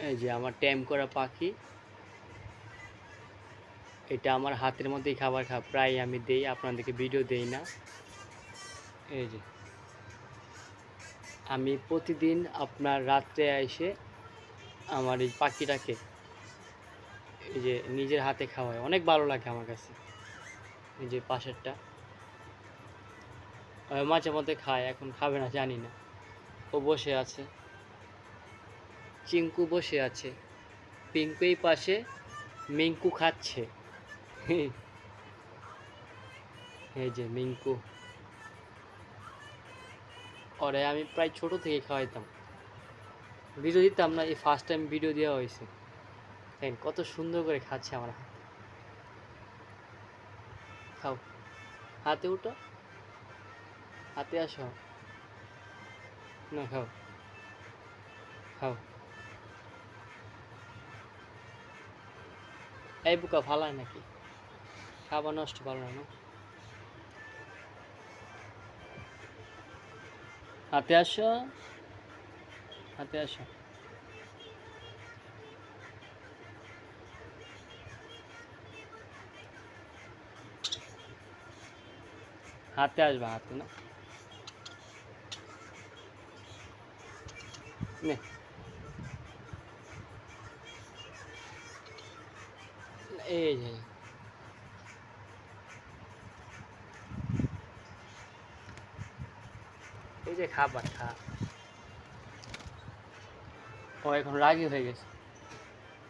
এই যে আমার ট্যাম করা পাখি, এটা আমার হাতের মধ্যেই খাবার প্রায় আমি দেই, আপনাদেরকে ভিডিও দেই না। এই যে আমি প্রতিদিন আপনার রাত্রে এসে আমার এই পাখিটাকে এই যে নিজের হাতে খাওয়াই, অনেক ভালো লাগে আমার কাছে। এই যে পাশেরটা মাঝে মধ্যে খায়, এখন খাবে না জানি না। ও বসে আছে, চিঙ্কু বসে আছে, পিঙ্কু এই পাশে, মিঙ্কু খাচ্ছে। এই যে মিঙ্কু, ওরে আমি প্রায় ছোট থেকে খাওয়াইতাম, ভিডিও দিতাম না, এই ফার্স্ট টাইম ভিডিও দেওয়া হয়েছে। দেখেন কত সুন্দর করে খাচ্ছে আমার হাতে। খাও, হাতে উঠো, হাতে আসো, না খাও, খাও। এই বুকা ফালায় নাকি, খাবার নষ্ট ভালো না। হাতে আসো, হাতে আসো। হাতে আসবা, হাতে না নে। এই যে এই যে খাবার খা। ও এখন রাগী হয়ে গেছে।